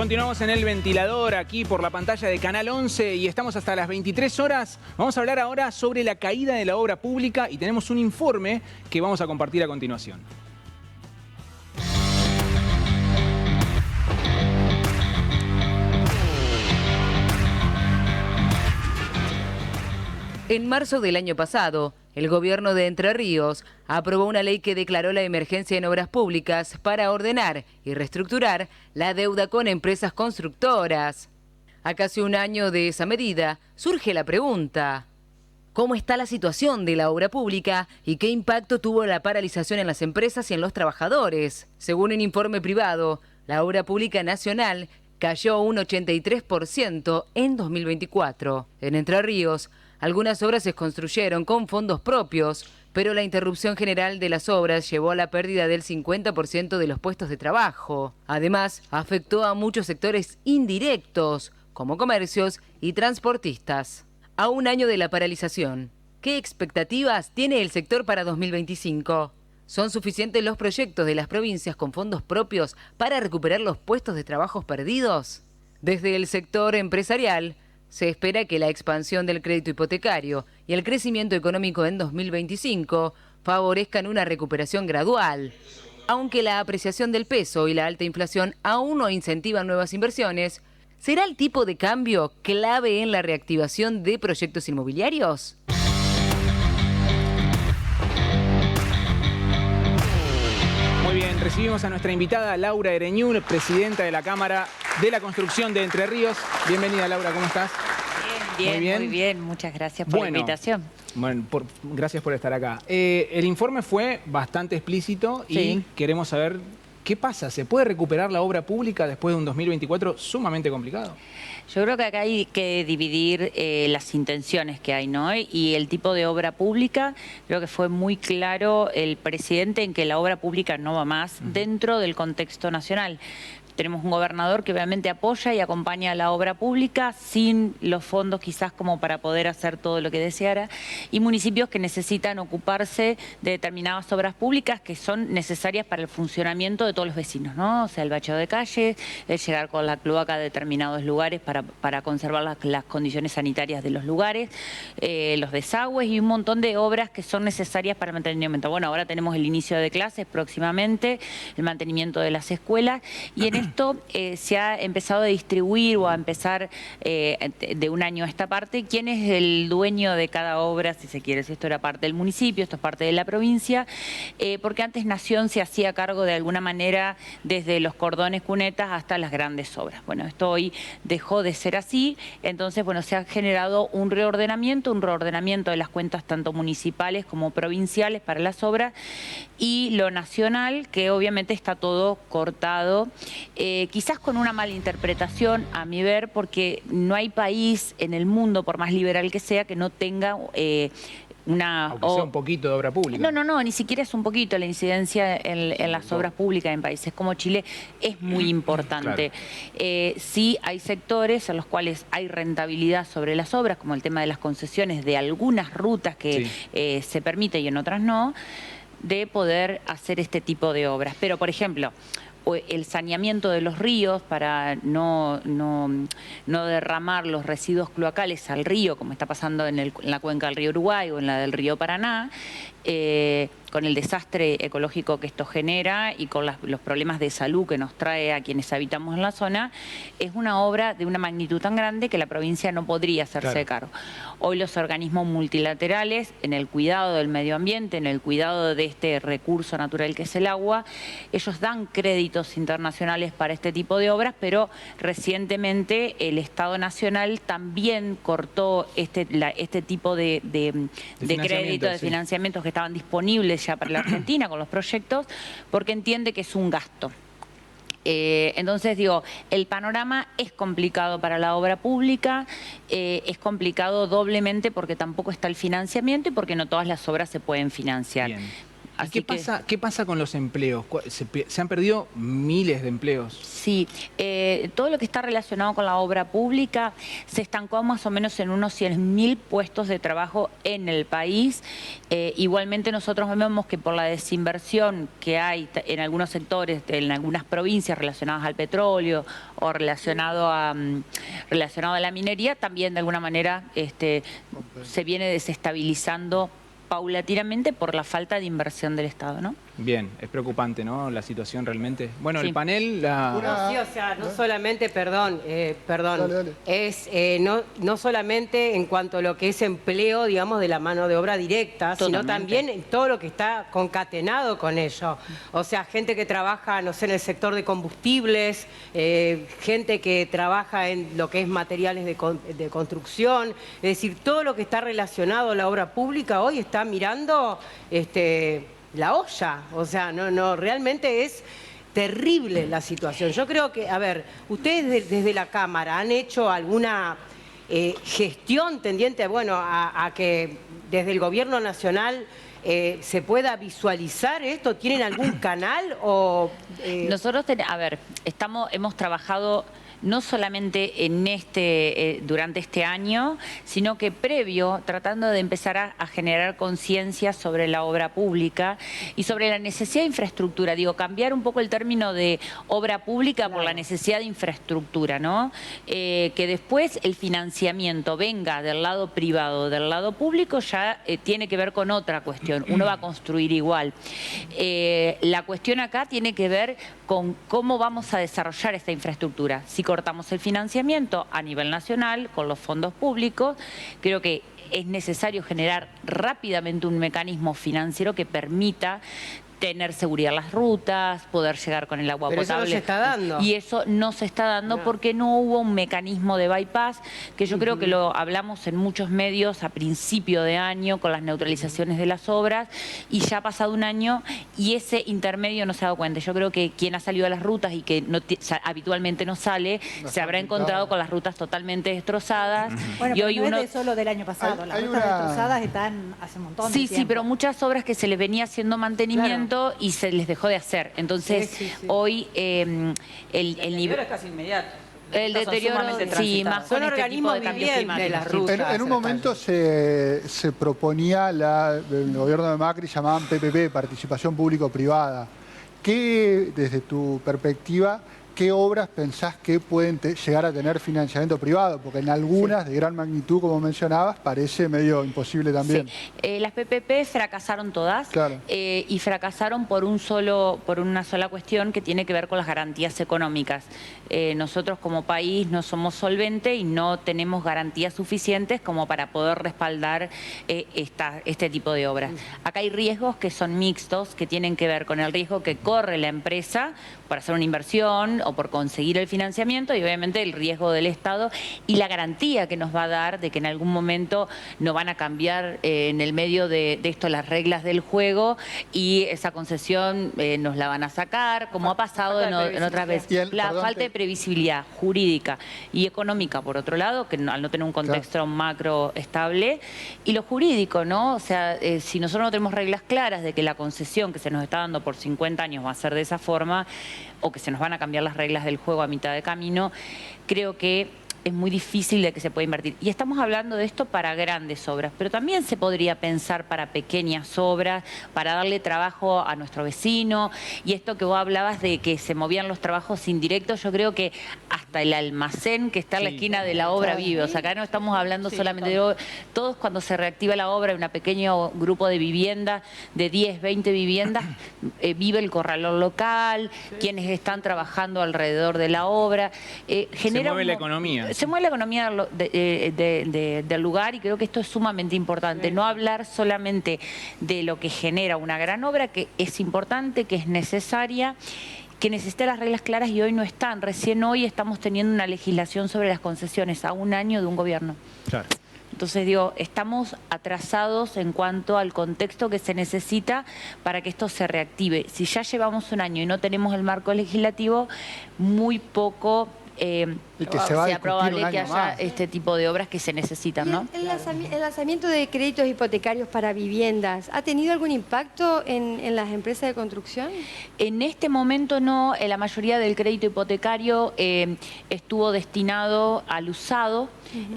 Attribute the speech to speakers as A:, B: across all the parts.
A: Continuamos en El Ventilador, aquí por la pantalla de Canal 11 y estamos hasta las 23 horas. Vamos a hablar ahora sobre la caída de la obra pública y tenemos un informe que vamos a compartir a continuación.
B: En marzo del año pasado, el gobierno de Entre Ríos aprobó una ley que declaró la emergencia en obras públicas para ordenar y reestructurar la deuda con empresas constructoras. A casi un año de esa medida, surge la pregunta: ¿cómo está la situación de la obra pública y qué impacto tuvo la paralización en las empresas y en los trabajadores? Según un informe privado, la obra pública nacional cayó un 83% en 2024. En Entre Ríos, algunas obras se construyeron con fondos propios, pero la interrupción general de las obras llevó a la pérdida del 50% de los puestos de trabajo. Además, afectó a muchos sectores indirectos, como comercios y transportistas. A un año de la paralización, ¿qué expectativas tiene el sector para 2025? ¿Son suficientes los proyectos de las provincias con fondos propios para recuperar los puestos de trabajo perdidos? Desde el sector empresarial, se espera que la expansión del crédito hipotecario y el crecimiento económico en 2025 favorezcan una recuperación gradual. Aunque la apreciación del peso y la alta inflación aún no incentivan nuevas inversiones, ¿será el tipo de cambio clave en la reactivación de proyectos inmobiliarios?
A: Muy bien, recibimos a nuestra invitada Laura Ereñún, presidenta de la Cámara de la Construcción de Entre Ríos. Bienvenida, Laura, ¿cómo estás?
C: Muy bien, muchas gracias por la invitación.
A: Bueno, gracias por estar acá. El informe fue bastante explícito y queremos saber qué pasa. ¿Se puede recuperar la obra pública después de un 2024 sumamente complicado?
C: Yo creo que acá hay que dividir las intenciones que hay, ¿no? Y el tipo de obra pública, creo que fue muy claro el presidente en que la obra pública no va más dentro del contexto nacional. Tenemos un gobernador que obviamente apoya y acompaña a la obra pública sin los fondos quizás como para poder hacer todo lo que deseara, y municipios que necesitan ocuparse de determinadas obras públicas que son necesarias para el funcionamiento de todos los vecinos, ¿no? O sea, el bacheo de calle, el llegar con la cloaca a determinados lugares para conservar las condiciones sanitarias de los lugares, los desagües y un montón de obras que son necesarias para el mantenimiento. Bueno, ahora tenemos el inicio de clases próximamente, el mantenimiento de las escuelas, y en esto se ha empezado a distribuir o a empezar de un año a esta parte quién es el dueño de cada obra, si se quiere. Si esto era parte del municipio, esto es parte de la provincia, porque antes Nación se hacía cargo de alguna manera desde los cordones cunetas hasta las grandes obras. Bueno, esto hoy dejó de ser así, entonces bueno, se ha generado un reordenamiento de las cuentas tanto municipales como provinciales para las obras, y lo nacional, que obviamente está todo cortado, quizás con una mala interpretación a mi ver, porque no hay país en el mundo, por más liberal que sea, que no tenga
A: aunque sea un poquito de obra pública.
C: No, ni siquiera es un poquito. La incidencia en las obras públicas en países como Chile es muy importante. Claro. Sí hay sectores en los cuales hay rentabilidad sobre las obras, como el tema de las concesiones de algunas rutas que se permite y en otras no, de poder hacer este tipo de obras. Pero, por ejemplo, el saneamiento de los ríos para no derramar los residuos cloacales al río, como está pasando en la cuenca del río Uruguay o en la del río Paraná, con el desastre ecológico que esto genera y con los problemas de salud que nos trae a quienes habitamos en la zona, es una obra de una magnitud tan grande que la provincia no podría hacerse cargo. Hoy los organismos multilaterales, en el cuidado del medio ambiente, en el cuidado de este recurso natural que es el agua, ellos dan créditos internacionales para este tipo de obras, pero recientemente el Estado Nacional también cortó este tipo de créditos, de financiamientos que estaban disponibles ya para la Argentina con los proyectos, porque entiende que es un gasto. Entonces digo, el panorama es complicado para la obra pública, es complicado doblemente porque tampoco está el financiamiento y porque no todas las obras se pueden financiar.
A: Bien.
C: Así
A: ¿Qué pasa con los empleos? Se han perdido miles de empleos.
C: Sí, todo lo que está relacionado con la obra pública se estancó más o menos en unos 100.000 puestos de trabajo en el país. Igualmente nosotros vemos que por la desinversión que hay en algunos sectores, en algunas provincias relacionadas al petróleo o relacionado a la minería, también de alguna manera se viene desestabilizando paulatinamente por la falta de inversión del Estado, ¿no?
A: Bien, es preocupante, ¿no? La situación realmente. Bueno,
C: Sí.
A: el panel...
D: No, sí, o sea, no solamente, perdón,
E: Dale.
D: es no solamente en cuanto a lo que es empleo, digamos, de la mano de obra directa, sino
C: Totalmente.
D: también en todo lo que está concatenado con ello. O sea, gente que trabaja, no sé, en el sector de combustibles, gente que trabaja en lo que es materiales de construcción, es decir, todo lo que está relacionado a la obra pública hoy está mirando la olla. O sea, no, realmente es terrible la situación. Yo creo que, a ver, ustedes desde la Cámara han hecho alguna gestión tendiente, bueno, a que desde el Gobierno Nacional se pueda visualizar esto. ¿Tienen algún canal o...?
C: Nosotros, hemos trabajado no solamente en durante este año, sino que previo, tratando de empezar a generar conciencia sobre la obra pública y sobre la necesidad de infraestructura. Digo, cambiar un poco el término de obra pública por la necesidad de infraestructura, ¿no? Que después el financiamiento venga del lado privado, del lado público, ya tiene que ver con otra cuestión. Uno va a construir igual. La cuestión acá tiene que ver con cómo vamos a desarrollar esta infraestructura. Si cortamos el financiamiento a nivel nacional con los fondos públicos, creo que es necesario generar rápidamente un mecanismo financiero que permita tener seguridad en las rutas, poder llegar con el agua
D: Pero
C: potable.
D: eso no se está dando.
C: Y eso no se está dando porque no hubo un mecanismo de bypass, que yo creo que lo hablamos en muchos medios a principio de año con las neutralizaciones de las obras, y ya ha pasado un año y ese intermedio no se ha dado cuenta. Yo creo que quien ha salido a las rutas y que habitualmente no sale, se habrá encontrado con las rutas totalmente destrozadas.
F: Bueno,
C: y
F: pero
C: hoy
F: no
C: uno...
F: es de solo del año pasado, las
E: Hay
F: rutas
E: una-
F: destrozadas están hace un montón de
C: Sí,
F: tiempo.
C: pero muchas obras que se les venía haciendo mantenimiento y se les dejó de hacer. Entonces,
D: Sí.
C: hoy el nivel...
G: es casi inmediato.
C: El
G: Estas son
C: deterioro,
G: sumamente
C: sí,
G: transitadas.
C: más con
D: Son
C: este tipo
D: organismos
C: de cambios
D: vivientes
C: climáticos.
D: las
C: sí.
D: rutas.
E: En un momento se proponía, el gobierno de Macri llamaban PPP, participación público-privada. ¿Qué, desde tu perspectiva, qué obras pensás que pueden llegar a tener financiamiento privado? Porque en algunas de gran magnitud, como mencionabas, parece medio imposible también.
C: Sí. Las PPP fracasaron todas.
E: Claro.
C: Y fracasaron por una sola cuestión que tiene que ver con las garantías económicas. Nosotros como país no somos solventes y no tenemos garantías suficientes como para poder respaldar este tipo de obras. Acá hay riesgos que son mixtos, que tienen que ver con el riesgo que corre la empresa por hacer una inversión o por conseguir el financiamiento, y obviamente el riesgo del Estado y la garantía que nos va a dar de que en algún momento no van a cambiar en el medio de esto las reglas del juego y esa concesión nos la van a sacar, como ha pasado en otras veces. La falta de previsibilidad jurídica y económica, por otro lado, que al no tener un contexto macro estable, y lo jurídico, ¿no? O sea, si nosotros no tenemos reglas claras de que la concesión que se nos está dando por 50 años va a ser de esa forma, o que se nos van a cambiar las reglas del juego a mitad de camino, creo que es muy difícil de que se pueda invertir. Y estamos hablando de esto para grandes obras, pero también se podría pensar para pequeñas obras, para darle trabajo a nuestro vecino. Y esto que vos hablabas de que se movían los trabajos indirectos, yo creo que hasta el almacén que está en la esquina de la obra vive. O sea, acá no estamos hablando solamente de todos, cuando se reactiva la obra, un pequeño grupo de viviendas, de 10, 20 viviendas, vive el corralón local, quienes están trabajando alrededor de la obra.
A: Se mueve la economía.
C: Se mueve la economía del lugar, y creo que esto es sumamente importante. No hablar solamente de lo que genera una gran obra, que es importante, que es necesaria, que necesita las reglas claras y hoy no están. Recién hoy estamos teniendo una legislación sobre las concesiones a un año de un gobierno.
A: Claro.
C: Entonces, digo, estamos atrasados en cuanto al contexto que se necesita para que esto se reactive. Si ya llevamos un año y no tenemos el marco legislativo, muy poco
E: Y que se va a
C: sea
E: discutir
C: probable
E: un
C: que
E: año
C: haya
E: más.
C: este tipo de obras que se necesitan, ¿no?
G: El lanzamiento de créditos hipotecarios para viviendas, ¿ha tenido algún impacto en las empresas de construcción?
C: En este momento no, la mayoría del crédito hipotecario estuvo destinado al usado,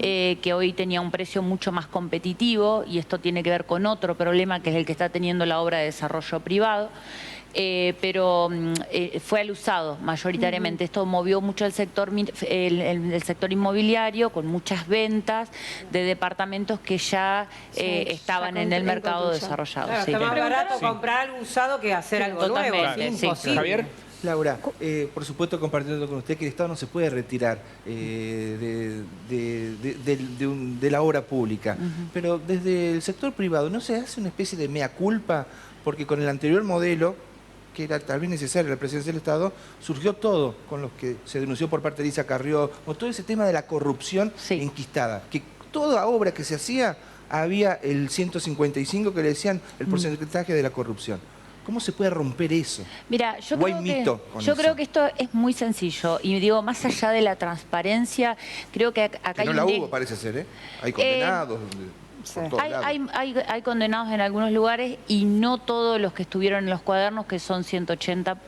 C: que hoy tenía un precio mucho más competitivo, y esto tiene que ver con otro problema que es el que está teniendo la obra de desarrollo privado. Pero fue al usado mayoritariamente. Esto movió mucho el sector inmobiliario, con muchas ventas de departamentos que ya estaban en el mercado desarrollado.
D: Claro,
C: Sí.
D: está más barato comprar algo usado que hacer algo nuevo.
C: totalmente,
D: Es
C: sí.
D: imposible.
A: Javier.
H: Laura, por supuesto compartiendo con usted que el Estado no se puede retirar de la obra pública, pero desde el sector privado ¿no se hace una especie de mea culpa? Porque con el anterior modelo, que era tal vez necesario la presidencia del Estado, surgió todo, con los que se denunció por parte de Elisa Carrió, con todo ese tema de la corrupción enquistada, que toda obra que se hacía había el 155 que le decían el porcentaje de la corrupción. ¿Cómo se puede romper eso?
C: Mira, yo
H: ¿O hay
C: creo
H: mito
C: que,
H: con
C: yo
H: eso?
C: creo que esto es muy sencillo. Y digo, más allá de la transparencia, creo que acá
H: Que
C: hay
H: no la
C: un
H: hubo, parece ser, ¿eh? Hay condenados por todos lados.
C: hay condenados en algunos lugares, y no todos los que estuvieron en los cuadernos, que son 180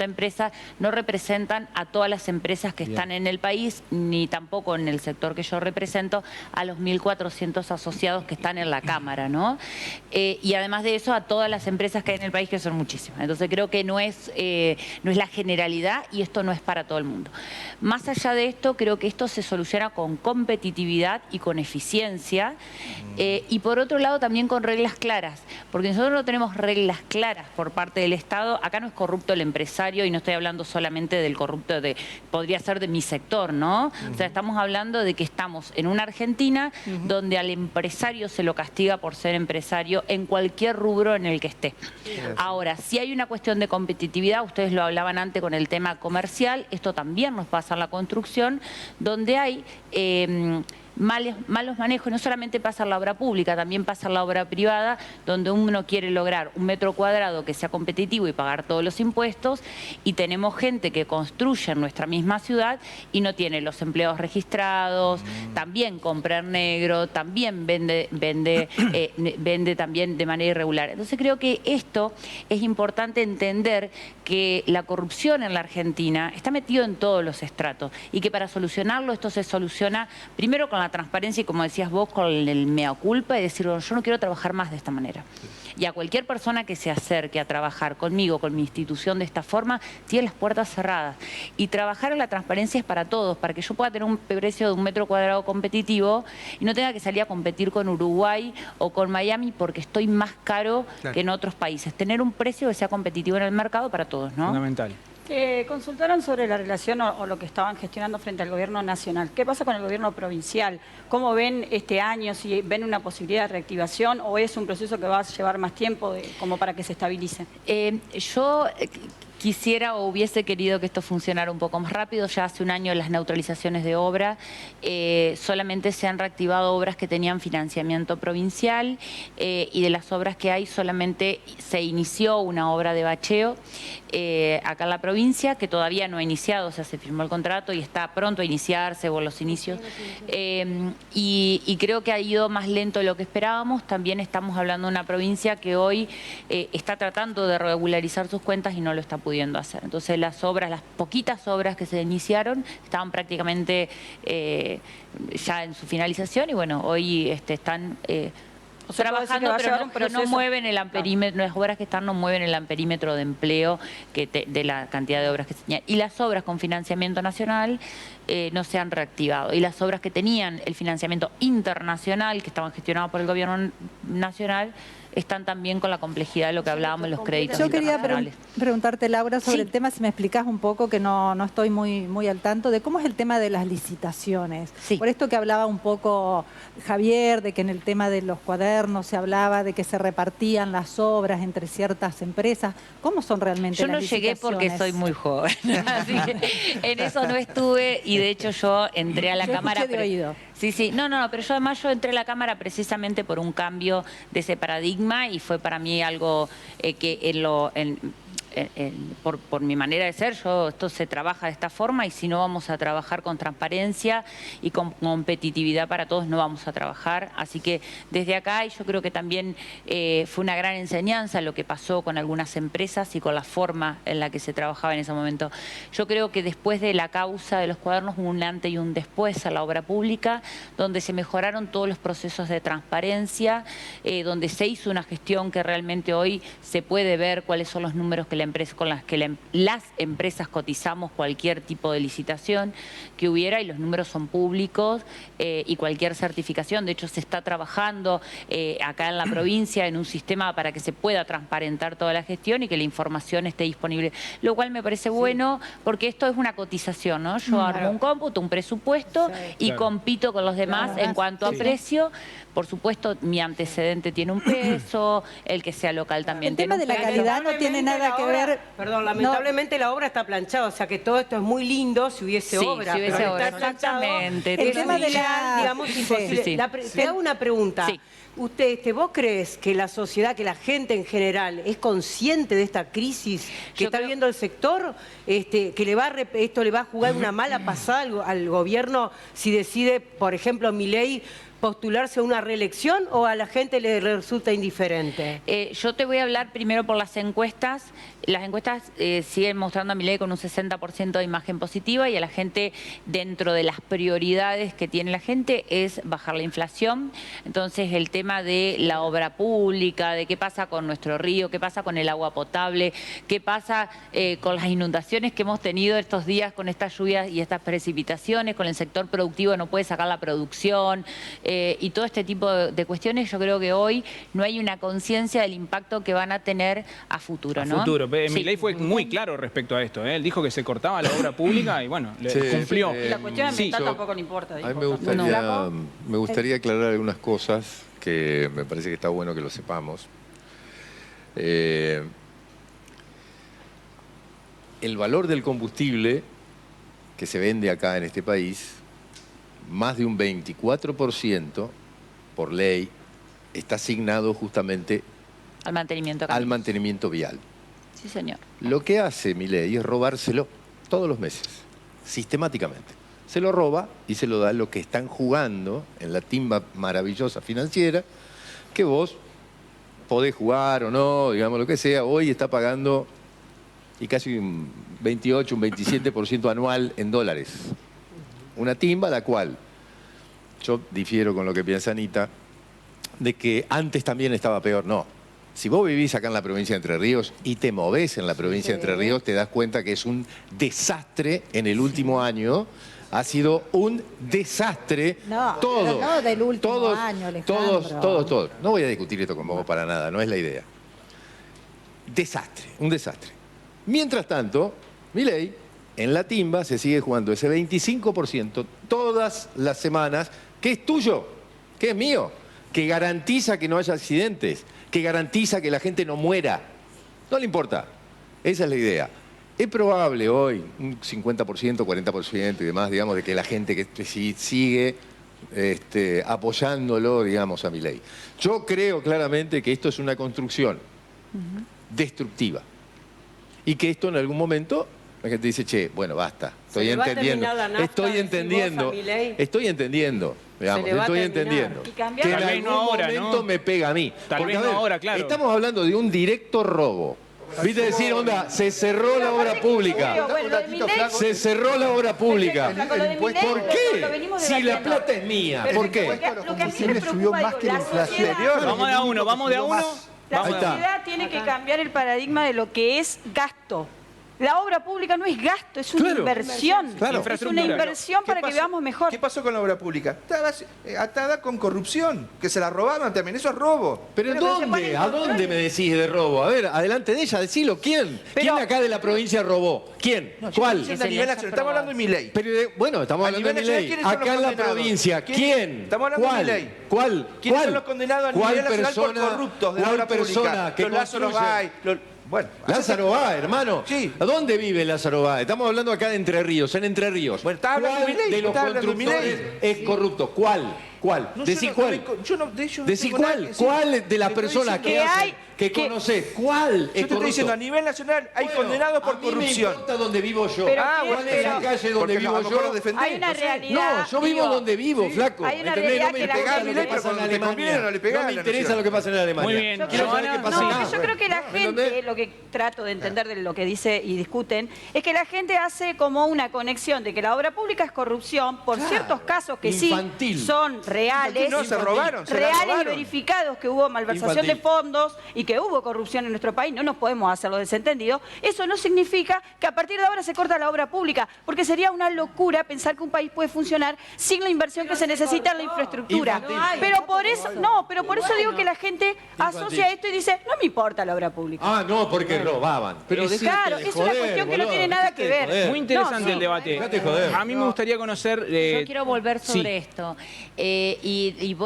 C: empresas, no representan a todas las empresas que están en el país, ni tampoco en el sector que yo represento, a los 1.400 asociados que están en la Cámara, ¿no? Y además de eso, a todas las empresas que hay en el país, que son muchísimas. Entonces creo que no es la generalidad, y esto no es para todo el mundo. Más allá de esto, creo que esto se soluciona con competitividad y con eficiencia. Y por otro lado también con reglas claras, porque nosotros no tenemos reglas claras por parte del Estado. Acá no es corrupto el empresario, y no estoy hablando solamente del corrupto podría ser de mi sector, ¿no? O sea, estamos hablando de que estamos en una Argentina donde al empresario se lo castiga por ser empresario en cualquier rubro en el que esté. Ahora, si hay una cuestión de competitividad, ustedes lo hablaban antes con el tema comercial, esto también nos pasa en la construcción, donde hay malos manejos. No solamente pasa en la obra pública, también pasa en la obra privada, donde uno quiere lograr un metro cuadrado que sea competitivo y pagar todos los impuestos, y tenemos gente que construye en nuestra misma ciudad y no tiene los empleados registrados, también compra en negro, también vende también de manera irregular. Entonces creo que esto es importante entender, que la corrupción en la Argentina está metido en todos los estratos, y que para solucionarlo esto se soluciona primero con la transparencia y, como decías vos, con el mea culpa, y decir, bueno, yo no quiero trabajar más de esta manera. Y a cualquier persona que se acerque a trabajar conmigo, con mi institución de esta forma, tiene las puertas cerradas. Y trabajar en la transparencia es para todos, para que yo pueda tener un precio de un metro cuadrado competitivo y no tenga que salir a competir con Uruguay o con Miami porque estoy más caro que en otros países. Tener un precio que sea competitivo en el mercado para todos, ¿no?
A: Fundamental.
F: Consultaron sobre la relación o lo que estaban gestionando frente al gobierno nacional. ¿Qué pasa con el gobierno provincial? ¿Cómo ven este año? ¿Si ven una posibilidad de reactivación, o es un proceso que va a llevar más tiempo como para que se estabilice?
C: Yo quisiera o hubiese querido que esto funcionara un poco más rápido. Ya hace un año las neutralizaciones de obra, solamente se han reactivado obras que tenían financiamiento provincial, y de las obras que hay solamente se inició una obra de bacheo acá en la provincia, que todavía no ha iniciado. O sea, se firmó el contrato y está pronto a iniciarse, o los inicios, y creo que ha ido más lento de lo que esperábamos. También estamos hablando de una provincia que hoy está tratando de regularizar sus cuentas y no lo está pudiendo hacer. Entonces las poquitas obras que se iniciaron estaban prácticamente ya en su finalización, y bueno, hoy están trabajando, pero no mueven el amperímetro. Las obras que están no mueven el amperímetro de empleo de la cantidad de obras que se tenían. Y las obras con financiamiento nacional no se han reactivado. Y las obras que tenían el financiamiento internacional, que estaban gestionados por el gobierno nacional, están también con la complejidad de lo que hablábamos de los créditos
F: Yo quería
C: internacionales.
F: preguntarte, Laura, sobre el tema, si me explicás un poco, que no estoy muy al tanto, de cómo es el tema de las licitaciones. Por esto que hablaba un poco Javier, de que en el tema de los cuadernos se hablaba de que se repartían las obras entre ciertas empresas. ¿Cómo son realmente las licitaciones?
C: Yo no llegué porque soy muy joven, así que en eso no estuve, y de hecho yo entré a la Cámara...
F: de oído.
C: Sí, no, pero yo además entré a la Cámara precisamente por un cambio de ese paradigma, y fue para mí algo que por mi manera de ser, esto se trabaja de esta forma y si no vamos a trabajar con transparencia y con competitividad para todos, no vamos a trabajar. Así que desde acá, y yo creo que también fue una gran enseñanza lo que pasó con algunas empresas y con la forma en la que se trabajaba en ese momento. Yo creo que después de la causa de los cuadernos hubo un antes y un después a la obra pública, donde se mejoraron todos los procesos de transparencia, donde se hizo una gestión que realmente hoy se puede ver cuáles son los números que con las que las empresas cotizamos cualquier tipo de licitación que hubiera, y los números son públicos, y cualquier certificación. De hecho, se está trabajando acá en la provincia en un sistema para que se pueda transparentar toda la gestión y que la información esté disponible, lo cual me parece bueno, porque esto es una cotización, ¿no? Yo armo un cómputo, un presupuesto y compito con los demás en cuanto a precio. Por supuesto, mi antecedente tiene un peso, el que sea local también tiene un peso.
F: El tema de la calidad no tiene nada que ver...
D: Perdón, lamentablemente la obra está planchada, o sea que todo esto es muy lindo si hubiese obra.
C: Si hubiese
D: pero
C: obra,
D: está planchado,
C: exactamente.
D: El tema de la... digamos, imposible. Te hago una pregunta.
C: Sí.
D: ¿Vos crees que la sociedad, que la gente en general es consciente de esta crisis que está viviendo el sector? Que esto le va a jugar una mala pasada al gobierno si decide, por ejemplo, Milei postularse a una reelección, o a la gente le resulta indiferente?
C: Yo te voy a hablar primero por las encuestas. Las encuestas siguen mostrando a Milei con un 60% de imagen positiva, y a la gente, dentro de las prioridades que tiene la gente, es bajar la inflación. Entonces, el tema de la obra pública, de qué pasa con nuestro río, qué pasa con el agua potable, qué pasa con las inundaciones que hemos tenido estos días con estas lluvias y estas precipitaciones, con el sector productivo no puede sacar la producción, y todo este tipo de cuestiones. Yo creo que hoy no hay una conciencia del impacto que van a tener a futuro, ¿no?
A: Milei fue muy claro respecto a esto, ¿eh? Él dijo que se cortaba la obra pública y bueno, cumplió.
I: Y la cuestión ambiental tampoco le importa.
J: A mí me gustaría aclarar algunas cosas que me parece que está bueno que lo sepamos. El valor del combustible que se vende acá en este país, más de un 24% por ley, está asignado justamente
C: al mantenimiento
J: vial.
C: Sí, señor.
J: Lo que hace Milei es robárselo todos los meses, sistemáticamente. Se lo roba y se lo da a los que están jugando en la timba maravillosa financiera, que vos podés jugar o no, digamos lo que sea. Hoy está pagando y casi un 28, un 27% anual en dólares. Una timba la cual, yo difiero con lo que piensa Anita, de que antes también estaba peor. No. Si vos vivís acá en la provincia de Entre Ríos y te movés en la provincia de Entre Ríos, te das cuenta que es un desastre en el último año. Ha sido un desastre. Todo.
F: No del último año, Alejandro.
J: Todos. No voy a discutir esto con vos para nada, no es la idea. Desastre, un desastre. Mientras tanto, Milei en la timba se sigue jugando ese 25% todas las semanas, que es tuyo, que es mío, que garantiza que no haya accidentes, que garantiza que la gente no muera. No le importa. Esa es la idea. Es probable hoy, un 50%, 40% y demás, digamos, de que la gente que sigue apoyándolo, digamos, a Milei. Yo creo claramente que esto es una construcción destructiva. Y que esto en algún momento la gente dice, che, bueno, basta, estoy entendiendo. Estoy entendiendo. Digamos, estoy entendiendo. Que en algún momento me pega a mí.
A: Tal vez no ahora, claro.
J: Estamos hablando de un directo robo. ¿Viste decir, onda, se cerró la obra pública? Se cerró la obra pública. ¿Por qué? Si la plata es mía, ¿por qué?
I: Lo que a mí me preocupa es la sociedad.
A: Vamos de a uno.
I: La sociedad tiene que cambiar el paradigma de lo que es gasto. La obra pública no es gasto, es una inversión. Es una inversión para que veamos mejor.
H: ¿Qué pasó con la obra pública? Estaba atada con corrupción, que se la robaron también. Eso es robo.
J: ¿Pero dónde? ¿A dónde me decís de robo? A ver, adelante de ella, decilo. ¿Quién? ¿Quién acá de la provincia robó? ¿Quién? ¿Cuál?
H: Estamos hablando de Milei.
J: Bueno, estamos hablando de Milei. Acá en la provincia, ¿quién?
H: Estamos hablando de Milei.
J: ¿Cuál?
H: ¿Quiénes son los condenados a nivel nacional por corruptos de la obra pública?
J: Los
H: Lázaro Báez. Bueno,
J: Lázaro Báez, hermano. Sí. ¿A dónde vive Lázaro Báez? Estamos hablando acá de Entre Ríos, en Entre Ríos.
H: Bueno, ¿cuál
J: de los constructores es corrupto? ¿Cuál? ¿Cuál?
H: No,
J: Decí cuál.
H: yo no, de ellos no
J: Decí
H: tengo nada que
J: cuál.
H: decir.
J: ¿Cuál de las
H: Te estoy
J: personas
H: diciendo
J: que conoces? ¿Cuál es
H: Yo te estoy
J: corrupto?
H: diciendo, a nivel nacional hay condenados por corrupción.
J: A mí me importa donde vivo yo.
I: Pero
J: ¿Cuál es la calle donde vivo yo?
I: Hay una realidad.
J: No, yo vivo donde vivo, flaco.
I: Hay una
J: ¿Entendés?
I: realidad
J: No me
I: que la
J: interesa
I: gente-
J: lo que pasa en Alemania. No me interesa lo que pasa en Alemania.
A: Muy bien.
J: Quiero saber qué pasa
I: No,
J: acá.
I: yo creo que la gente,
J: ¿entendés?
I: lo que trato de entender de lo que dice y discuten, es que la gente hace como una conexión de que la obra pública es corrupción por ciertos casos que
J: Infantil.
I: sí son reales,
H: No, se robaron, se la
I: reales y
H: robaron.
I: verificados, que hubo malversación
J: Infantil.
I: de fondos y que hubo corrupción en nuestro país, no nos podemos hacer los desentendidos. Eso no significa que a partir de ahora se corta la obra pública, porque sería una locura pensar que un país puede funcionar sin la inversión que se necesita en la infraestructura.
J: Infantil.
I: Pero por eso, pero por eso digo que la gente asocia esto y dice, no me importa la obra pública.
J: Ah, no, porque robaban. Pero
I: Claro,
J: dejate de
I: es una
J: joder,
I: cuestión que no
J: boludo,
I: tiene nada
J: dejate
I: que
J: de
I: ver.
J: joder.
A: Muy interesante
I: No,
A: el debate.
J: Dejate joder.
A: A mí me gustaría conocer...
C: Yo quiero volver sobre esto y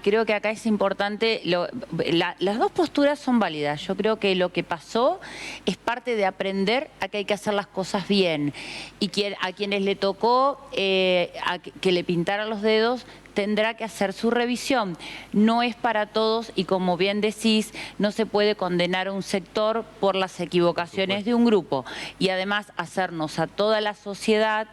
C: creo que acá es importante, las dos posturas son válidas. Yo creo que lo que pasó es parte de aprender a que hay que hacer las cosas bien y a quienes le tocó que le pintaran los dedos tendrá que hacer su revisión. No es para todos y como bien decís, no se puede condenar a un sector por las equivocaciones de un grupo y además hacernos a toda la sociedad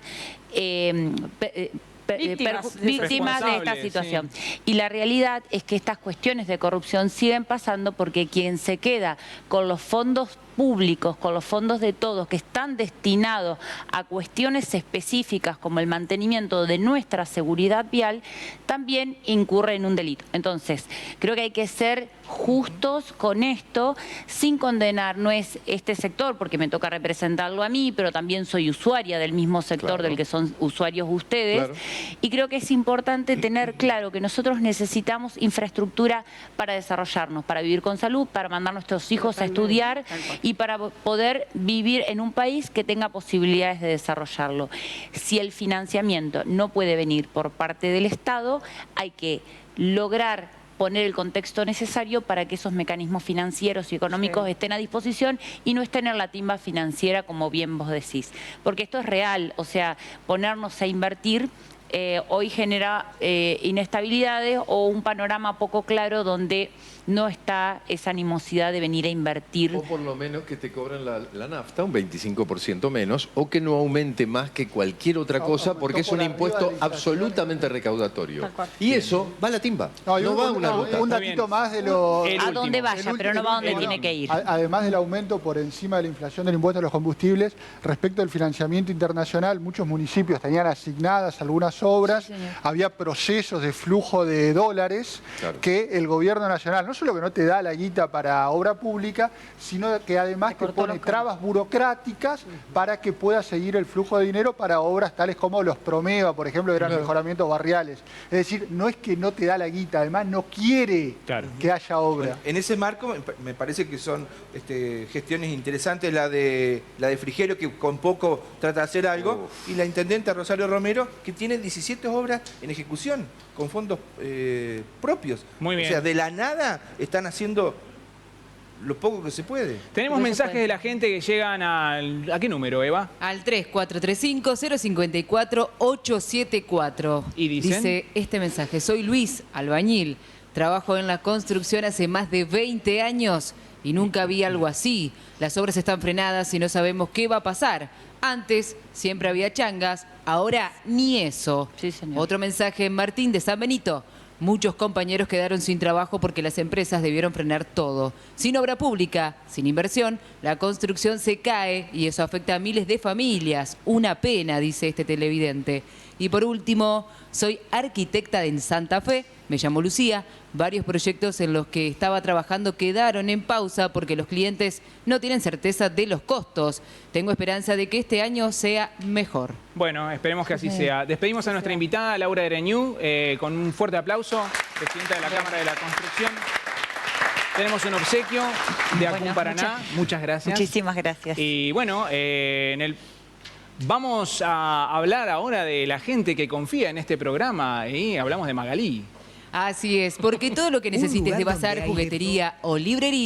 C: víctimas de esta situación.
A: Sí.
C: Y la realidad es que estas cuestiones de corrupción siguen pasando porque quien se queda con los fondos públicos, con los fondos de todos que están destinados a cuestiones específicas como el mantenimiento de nuestra seguridad vial, también incurre en un delito. Entonces, creo que hay que ser justos con esto, sin condenar, no es este sector, porque me toca representarlo a mí, pero también soy usuaria del mismo sector del que son usuarios ustedes, y creo que es importante tener claro que nosotros necesitamos infraestructura para desarrollarnos, para vivir con salud, para mandar a nuestros hijos a estudiar y para poder vivir en un país que tenga posibilidades de desarrollarlo. Si el financiamiento no puede venir por parte del Estado, hay que lograr poner el contexto necesario para que esos mecanismos financieros y económicos estén a disposición y no estén en la timba financiera, como bien vos decís. Porque esto es real, o sea, ponernos a invertir hoy genera inestabilidades o un panorama poco claro donde no está esa animosidad de venir a invertir.
J: O por lo menos que te cobren la nafta un 25% menos o que no aumente más que cualquier otra cosa porque es un impuesto absolutamente recaudatorio. Y eso va a la timba, no va a una ruta.
E: Un datito más de lo...
C: A donde vaya, pero no va a donde tiene que ir.
E: Además del aumento por encima de la inflación del impuesto a los combustibles, respecto al financiamiento internacional, muchos municipios tenían asignadas algunas obras, había procesos de flujo de dólares que el gobierno nacional, no solo que no te da la guita para obra pública, sino que además te pone trabas burocráticas para que pueda seguir el flujo de dinero para obras tales como los Promeva, por ejemplo, que eran los mejoramientos barriales. Es decir, no es que no te da la guita, además no quiere que haya obra.
H: Bueno, en ese marco me parece que son gestiones interesantes, la de Frigerio, que con poco trata de hacer algo, y la intendente Rosario Romero, que tiene 17 obras en ejecución, con fondos propios.
A: Muy bien.
H: O sea, de la nada están haciendo lo poco que se puede.
A: Tenemos mensajes de la gente que llegan al... ¿A qué número, Eva?
B: Al 3435-054-874.
A: ¿Y dicen?
B: Dice este mensaje: soy Luis, albañil. Trabajo en la construcción hace más de 20 años y nunca vi algo así. Las obras están frenadas y no sabemos qué va a pasar. Antes siempre había changas, ahora ni eso.
C: Sí, señor.
B: Otro mensaje: Martín de San Benito. Muchos compañeros quedaron sin trabajo porque las empresas debieron frenar todo. Sin obra pública, sin inversión, la construcción se cae y eso afecta a miles de familias. Una pena, dice este televidente. Y por último, soy arquitecta en Santa Fe, me llamo Lucía. Varios proyectos en los que estaba trabajando quedaron en pausa porque los clientes no tienen certeza de los costos. Tengo esperanza de que este año sea mejor.
A: Bueno, esperemos que así sea. Despedimos a nuestra invitada, Laura Ereñú, con un fuerte aplauso, presidenta de la Cámara de la Construcción. Tenemos un obsequio de Acum Paraná. Muchas gracias.
K: Muchísimas gracias.
A: Y bueno, vamos a hablar ahora de la gente que confía en este programa y hablamos de Magalí.
B: Así es, porque todo lo que necesites de bazar, juguetería o librería